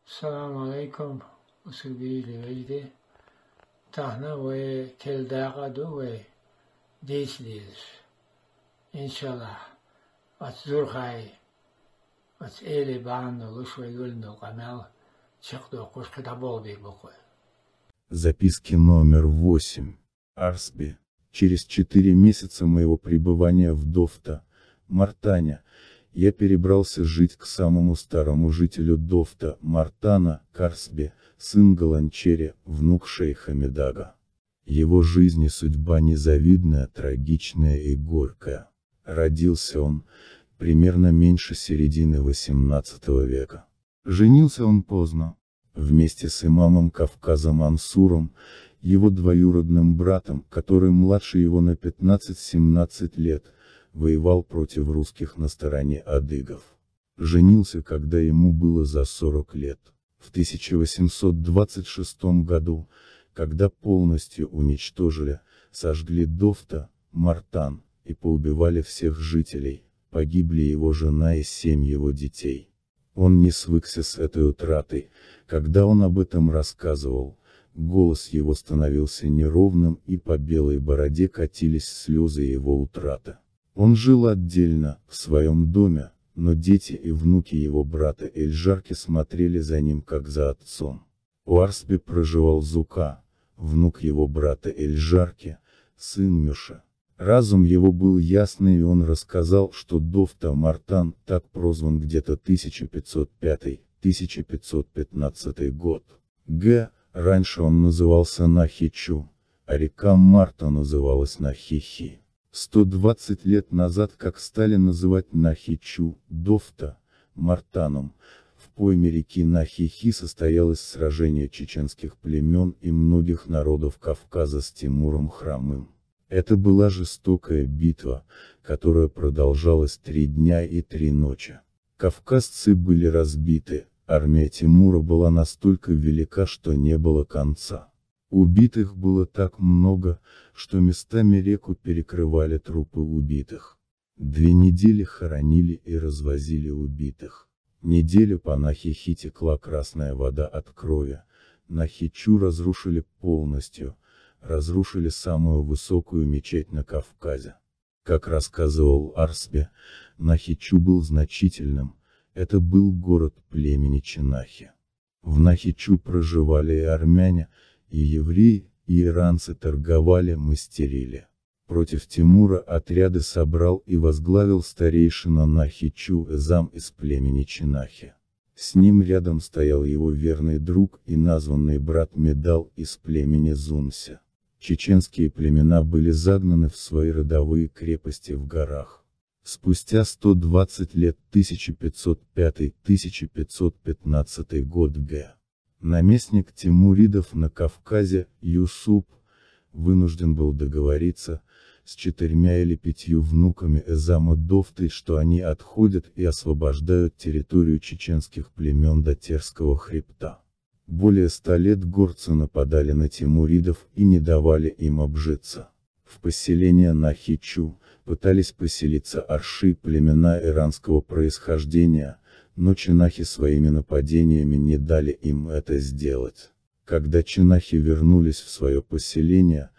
Assalamu alaikum, usubili vejde. Tahna ve kel daqadu ve deisliz. İnşallah. At zurkhay, at eli bağındalı şuygulnu kanal, çıktı kuş kitabol bir bukwe. Записки номер 8. Арсби. Через 4 месяца моего пребывания в Дофта, Мартане, я перебрался жить к самому старому жителю Дофта, Мартана, Карсби, сын Галанчери, внук шейха Медага. Его жизнь и судьба незавидная, трагичная и горькая. Родился он, примерно меньше середины XVIII века. Женился он поздно. Вместе с имамом Кавказа Мансуром, его двоюродным братом, который младше его на 15-17 лет, воевал против русских на стороне адыгов. Женился, когда ему было за 40 лет. В 1826 году, когда полностью уничтожили, сожгли Дофта, Мартан, и поубивали всех жителей, погибли его жена и 7 его детей. Он не свыкся с этой утратой, когда он об этом рассказывал, голос его становился неровным и по белой бороде катились слезы его утраты. Он жил отдельно, в своем доме, но дети и внуки его брата Эльжарки смотрели за ним как за отцом. У Арсби проживал Зука, внук его брата Эльжарки, сын Мюша. Разум его был ясный, и он рассказал, что Дофта Мартан так прозван где-то 1500-1515 год. Раньше он назывался Нахичу, а река Марта называлась Нахихи. 120 лет назад, как стали называть Нахичу, Дофта, Мартаном, в пойме реки Нахихи состоялось сражение чеченских племен и многих народов Кавказа с Тимуром Хромым. Это была жестокая битва, которая продолжалась 3 дня и 3 ночи. Кавказцы были разбиты, армия Тимура была настолько велика, что не было конца. Убитых было так много, что местами реку перекрывали трупы убитых. 2 недели хоронили и развозили убитых. Неделю по Нахихи текла красная вода от крови. Нахичу разрушили полностью. Разрушили самую высокую мечеть на Кавказе. Как рассказывал Арсби, Нахичу был значительным, это был город племени Чинахи. В Нахичу проживали и армяне, и евреи, и иранцы торговали, мастерили. Против Тимура отряды собрал и возглавил старейшина Нахичу Эзам из племени Чинахи. С ним рядом стоял его верный друг и названный брат Медал из племени Зунся. Чеченские племена были загнаны в свои родовые крепости в горах. Спустя 120 лет 1505-1515 год наместник тимуридов на Кавказе, Юсуп, вынужден был договориться с 4 или 5 внуками Эзама Дофты, что они отходят и освобождают территорию чеченских племен до Терского хребта. Более 100 лет горцы нападали на тимуридов и не давали им обжиться. В поселение Нахичу пытались поселиться арши, племена иранского происхождения, но чинахи своими нападениями не дали им это сделать. Когда чинахи вернулись в свое поселение,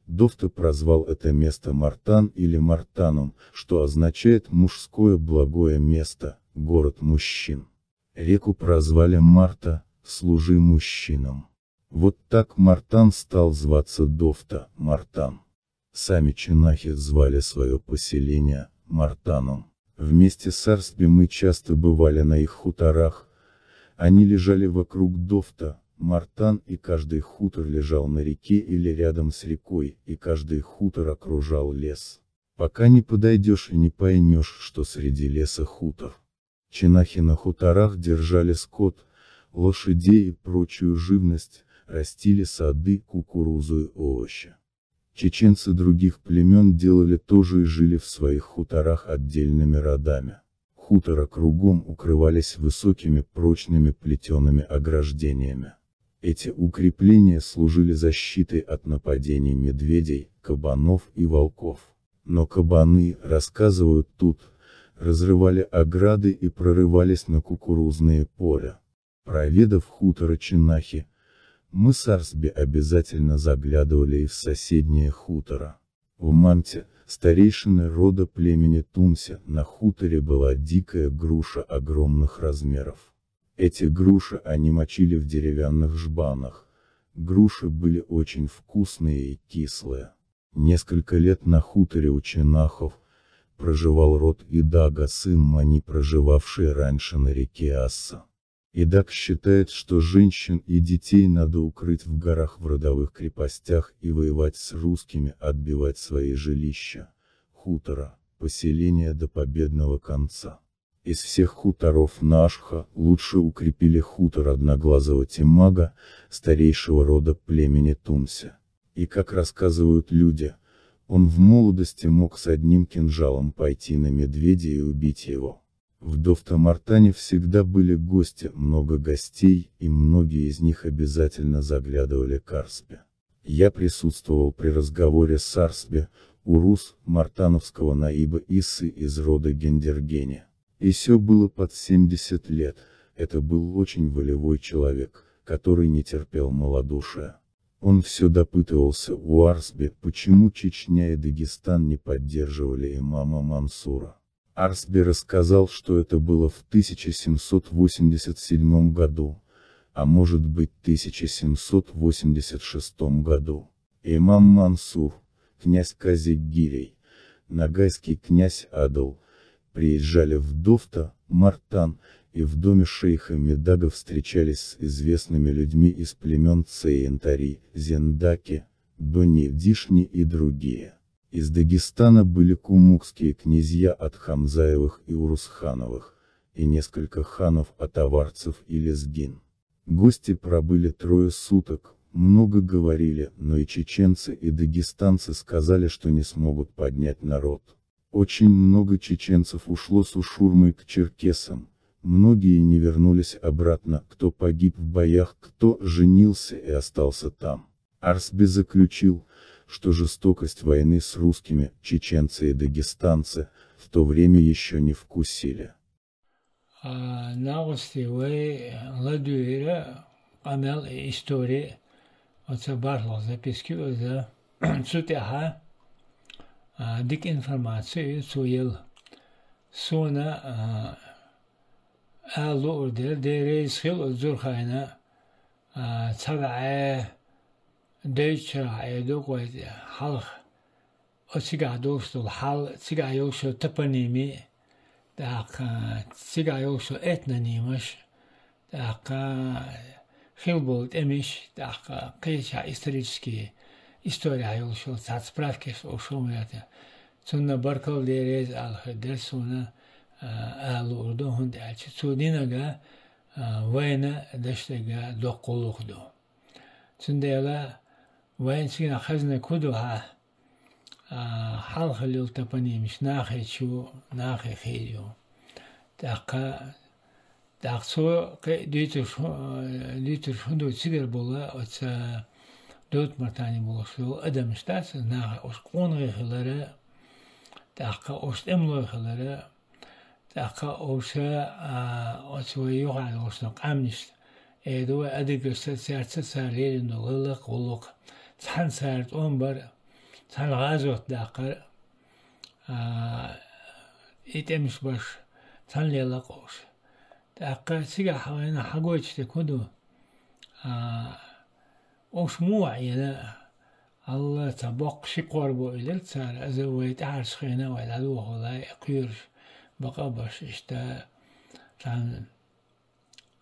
Дофта прозвал это место Мартан или Мартаном, что означает «мужское благое место», город мужчин. Реку прозвали Марта, «служи мужчинам». Вот так Мартан стал зваться Дофта, Мартан. Сами чинахи звали свое поселение Мартаном. Вместе с Арсби мы часто бывали на их хуторах. Они лежали вокруг Дофта, Мартан, и каждый хутор лежал на реке или рядом с рекой, и каждый хутор окружал лес. Пока не подойдешь и не поймешь, что среди леса хутор. Чинахи на хуторах держали скот, лошадей и прочую живность, растили сады, кукурузу и овощи. Чеченцы других племен делали то же и жили в своих хуторах отдельными родами. Хутора кругом укрывались высокими прочными плетеными ограждениями. Эти укрепления служили защитой от нападений медведей, кабанов и волков. Но кабаны, рассказывают тут, разрывали ограды и прорывались на кукурузные поля. Проведав хутора Чинахи, мы с Арсби обязательно заглядывали и в соседнее хутора. В Манте, старейшины рода племени Тумся, на хуторе была дикая груша огромных размеров. Эти груши они мочили в деревянных жбанах. Груши были очень вкусные и кислые. Несколько лет на хуторе у Чинахов проживал род Идага, сын Мани, проживавший раньше на реке Асса. Идаг считает, что женщин и детей надо укрыть в горах в родовых крепостях и воевать с русскими, отбивать свои жилища, хутора, поселения до победного конца. Из всех хуторов Нашха лучше укрепили хутор одноглазого Тимага, старейшего рода племени Тумся. И как рассказывают люди, он в молодости мог с одним кинжалом пойти на медведя и убить его. В Довта-Мартане всегда были гости, много гостей, и многие из них обязательно заглядывали к Арсбе. Я присутствовал при разговоре с Арсбе, урус, мартановского наиба Иссы из рода Гендергени. Исё было под 70 лет, это был очень волевой человек, который не терпел малодушия. Он все допытывался у Арсби, почему Чечня и Дагестан не поддерживали имама Мансура. Арсби рассказал, что это было в 1787 году, а может быть 1786 году. Имам Мансур, князь Казик-Гирей, нагайский князь Адал, приезжали в Довта-Мартан, и в доме шейха Медага встречались с известными людьми из племен Цейентари, Зендаки, Бани-Дишни и другие. Из Дагестана были кумукские князья от Хамзаевых и Урусхановых, и несколько ханов от аварцев и лезгин. Гости пробыли 3 суток, много говорили, но и чеченцы и дагестанцы сказали, что не смогут поднять народ. Очень много чеченцев ушло с Ушурмой к черкесам, многие не вернулись обратно, кто погиб в боях, кто женился и остался там. Арсби заключил, что жестокость войны с русскими, чеченцы и дагестанцы, в то время еще не вкусили. Дик информацию цуел сона алу дерез хил зурхайна цагаа дэйчра эдогой халх отсигадостул хал цигаёшо топоними так цигаёшо этнонимаш так хилбол эмиш так кэша исторические история юлшо справки ушумята цунна баркал дерез алхадерсуна алурдо хундачи цудинага вайна даштага доқулухдо цундела вайнсина хазна кудуха халхалил тапанимиш нахичу нахихио така таксо дитер хундо цигер бола отса Довта-Мартане болушул адам штат на осқонғы хилары тақа остемлой хилары тақа оса освой югал осна қамниш эдо адыгырса сәртсі сәрлерін олық олық сан сәрт он бар сан ғазот дақыр итеміш баш сан лелақ ос тақа сига хавайна хагойчте куду اوش موعينا الله تبق شقربو إلى تسار أزويت عرس خينا وعلوه لا يقيرش بقى باش اشتا كان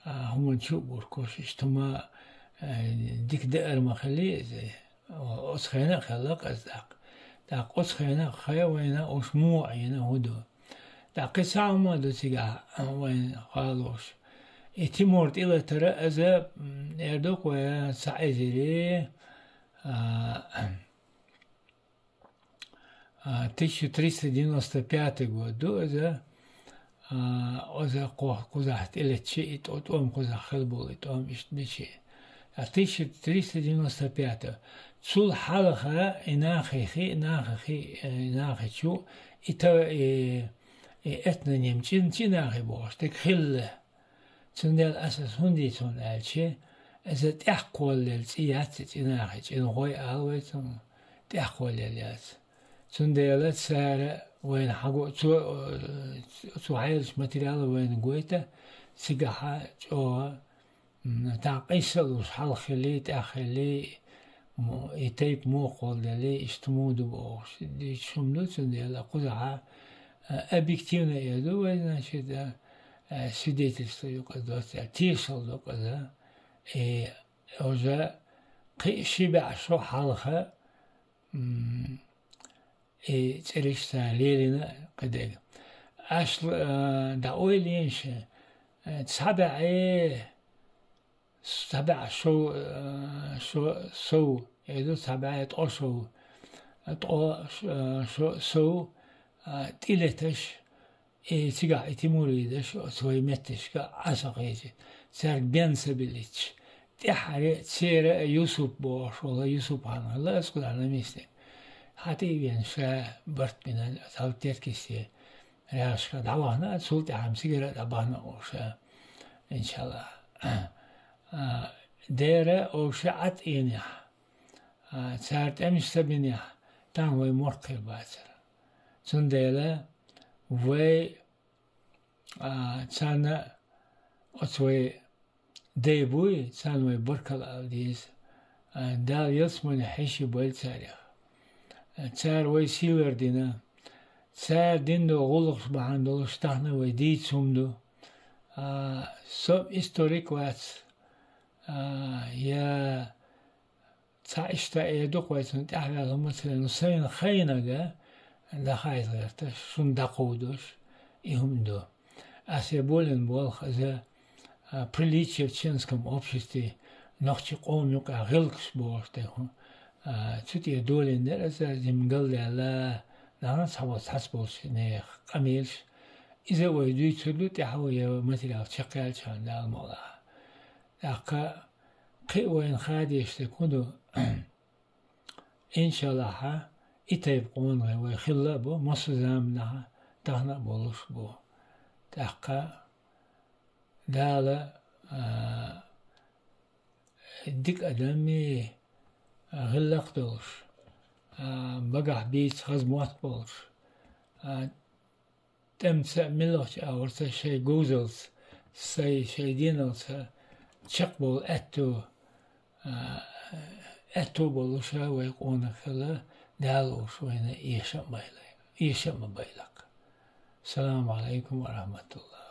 هم نشوف بركوش اشتما ديك دائر ما خليه أوس خينا خلاق أزدق داق أوس خينا خيوينا أوش موعينا هدو داق ساعة ما دو تيجا وين خالوش إتمورت إلى ترى أذا يردوك ويا سعيزري 1395 году أذا قزحت إلى تشي تقوم قزح خلبول تقوم إشتنشي 1395 تسول حلقة إناخي شو إتا إتنا نيمتين تناخي بوش تكخل تندل أساس هندي تون ألشي إذا تأقول للسيات تناخج إن غوي ألويتون تأقول لليات تندل سعر وين حقو تو عايش ماتريال وين قويته سجحة جو تعقيسلوش حلخلي تأخلي يتيب موقول دلي اشتمودو بوش دي شملو تندل قزعة أبيكتيونا يدو وين شدا سيديتس يقدر تيصل يقدر أوجا شبع شو حلقة تريشتا ليلنا قدر أصل داويلينش سبع شو يدو سبعة أشهر شو تيلتش تيجا تيموريدش سوي متش كا عساقيتي سار بينسبليتش تحري تسير يوسف بوش ولا يوسف هان الله اسكت على ميستي حتى بينشا برت من ثالث كيسي راشكا دعوانا سولت عم سيجرا دبانا وشا إن شاء الله ديرة أوشا عتينيح سارت أمش سبينيح تانوي مرقي باتر سنديلا وي تانا أتوي ديبوي تانوي بركل أوديز دال يسمون حيشي بويل تاريخ تار وي سيور دينا تار ديندو غلق بحاندو اشتحنا وي دي تسومدو سب استوريك وات يا تا اشتا ايدوك ويتون تحلال مثلا نسين خينة دا خايز غيرتش شون داقودوش إهم دو أسيبولن بولخ أزا приличие в членском обществе ночи комнюк агилкс бортеху чути долин дераса зимгалла нана сава сасбос не камилш إذا ويدوي تلو تحوي مثلا شقال شان دا المولا أكا قي وين خادي يشتكونو إن شاء الله إتيبقون غير خلا بو مصزام نها تهنا بولش بو تحقا دالا ديك أدمي غلق دولش بقى بيت غزموات بولش تمسع ملوش أورتا شي جوزلز شي دينلز تشقبول أتو بولشا ويقونا خلا دالوش وين إيشا مبايلك السلام عليكم ورحمة الله